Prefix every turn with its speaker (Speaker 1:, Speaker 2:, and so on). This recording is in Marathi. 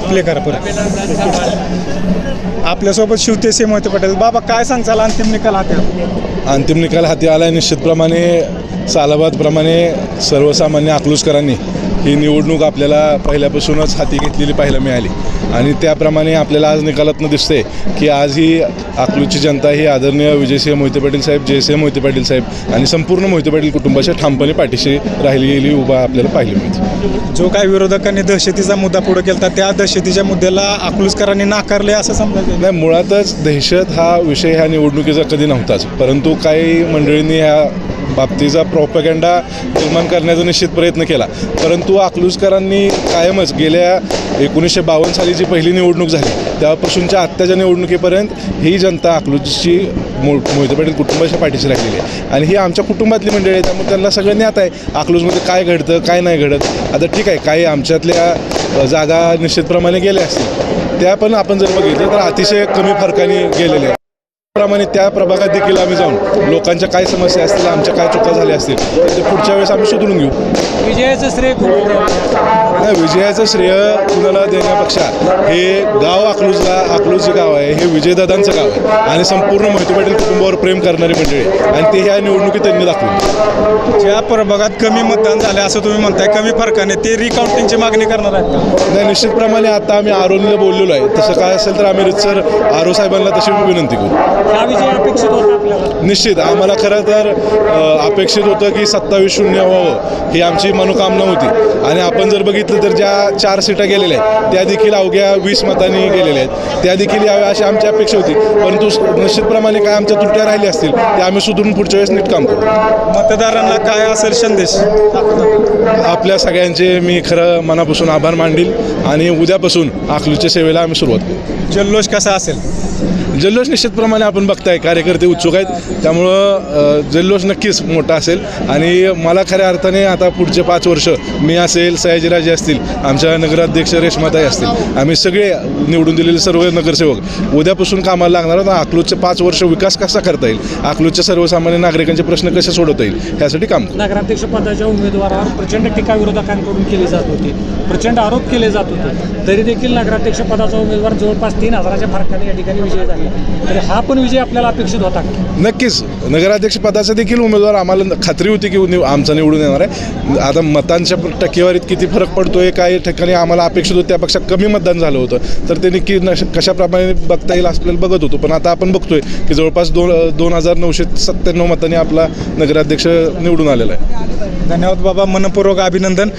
Speaker 1: प्ले करा परत. आपल्यासोबत शिवतेसे मोहिते पाटील. बाबा काय सांगचाल अंतिम निकाल हाती?
Speaker 2: अंतिम निकाल हाती आला. निश्चितप्रमाणे सालाबादप्रमाणे सर्वसामान्य अकलूजकरांनी ही निवडणूक आपल्याला पहिल्यापासूनच हाती घेतलेली पाहायला मिळाली आणि त्याप्रमाणे आपल्याला आज निकालातनं दिसते की आज ही अकलूजची जनता ही आदरणीय विजयसिंह मोहिते पाटील साहेब, जयसिंह मोहिते पाटील साहेब आणि संपूर्ण मोहिते पाटील कुटुंबाच्या ठामपणे पाठीशी राहिलेली उभा आपल्याला पाहायला मिळते.
Speaker 1: जो काही विरोधकांनी दहशतीचा मुद्दा पुढे केला त्या दहशतीच्या मुद्द्याला अकलूजकरांनी नाकारले असं समजायचं
Speaker 2: नाही, मुळातच दहशत हा विषय ह्या निवडणुकीचा कधी नव्हताच, परंतु काही मंडळींनी ह्या बाबतीचा प्रोपॅगंडा निर्माण करण्याचा निश्चित प्रयत्न केला. परंतु अकलूजकरांनी कायमच गेल्या 1952 साली जी पहिली निवडणूक झाली तेव्हापासूनच्या आत्ताच्या निवडणुकीपर्यंत ही जनता अकलूजची मोहिते पाटील कुटुंबाच्या पाठीशी राहिलेली आहे आणि ही आमच्या कुटुंबातली मंडळी आहे. त्यामुळे त्यांना सगळं ज्ञात आहे अकलूजमध्ये काय घडतं काय नाही घडत. आता ठीक आहे, काही आमच्यातल्या जागा निश्चितप्रमाणे गेल्या असतील, त्या पण आपण जर बघितलं तर अतिशय कमी फरकाने गेलेल्या आहेत. त्याप्रमाणे त्या प्रभागात देखील आम्ही जाऊन लोकांच्या काय समस्या असतील, आमच्या काय चुका झाल्या असतील ते पुढच्या वेळेस आम्ही शोधून घेऊ.
Speaker 3: विजयाचं श्रेय
Speaker 2: नाही, विजयाचं श्रेय कुणाला देण्यापेक्षा हे गाव अकलूज जे गाव आहे हे विजयदादांचं गाव आहे आणि संपूर्ण मोहिते पाटील कुटुंबावर प्रेम करणारी मंडळी आहे आणि ते ह्या निवडणुकीत त्यांनी दाखवली.
Speaker 1: ज्या प्रभागात कमी मतदान झाले असं तुम्ही म्हणताय, कमी फरकाने ते रिकाउंटिंगची मागणी करणार आहेत का?
Speaker 2: नाही, निश्चितप्रमाणे आता आम्ही आरोनीला बोललेलो आहे. तसं काय असेल तर आम्ही रितसर आरो साहेबांना तशी विनंती करू.
Speaker 3: अपेक्षित होतं आपल्याला.
Speaker 2: निश्चित आम्हाला खरं तर अपेक्षित होतं की 27-0 व्हावं ही आमची मनोकामना होती आणि आपण जर बघितलं तर ज्या 4 सीटा गेलेल्या आहेत त्या देखील अवघ्या 20 मतांनी गेलेल्या आहेत, त्या देखील याव्या अशी आमची अपेक्षा होती. परंतु निश्चितप्रमाणे काय आमच्या त्रुट्या राहिल्या असतील ते आम्ही सुधारून पुढच्या वेळेस नीट काम करू.
Speaker 1: मतदारांना काय असेल संदेश?
Speaker 2: आपल्या सगळ्यांचे मी खरं मनापासून आभार मानतील आणि उद्यापासून अकलूजच्या सेवेला आम्ही सुरुवात करू.
Speaker 1: जल्लोष कसा असेल?
Speaker 2: जल्लोष निश्चितप्रमाणे आपण बघताय कार्यकर्ते उत्सुक आहेत, त्यामुळं जल्लोष नक्कीच मोठा असेल आणि मला खऱ्या अर्थाने आता पुढचे 5 वर्ष मी असेल, सयाजीराजे असतील, आमच्या नगराध्यक्ष रेश्माताई असतील, आम्ही सगळे निवडून दिलेले सर्व नगरसेवक उद्यापासून कामाला लागणार आहोत. अकलूजचे 5 वर्ष विकास कसा करता येईल, अकलूजच्या सर्वसामान्य नागरिकांचे प्रश्न कसे सोडवता येईल ह्यासाठी काम करू.
Speaker 3: नगराध्यक्ष पदाच्या उमेदवारावर प्रचंड टीका विरोधकांकडून केली जात होती, प्रचंड आरोप केले जात होते, तरी देखील नगराध्यक्ष पदाचा उमेदवार जवळपास 3000च्या फरकाने या ठिकाणी विजय झाला. तर हा पण विजय आपल्याला अपेक्षित होता?
Speaker 2: नक्कीच नगराध्यक्ष पदाचा देखील उमेदवार आम्हाला खात्री होती की आमचा निवडून येणार आहे. आता मतांच्या टक्केवारीत किती फरक पडतोय, काही ठिकाणी आम्हाला अपेक्षित होतं त्यापेक्षा कमी मतदान झालं होतं, तर ते नक्की कशाप्रमाणे बघता येईल आपल्याला बघत होतो. पण आता आपण बघतोय की जवळपास 2997 मतांनी आपला नगराध्यक्ष निवडून आलेला आहे.
Speaker 1: धन्यवाद बाबा, मनपूर्वक अभिनंदन.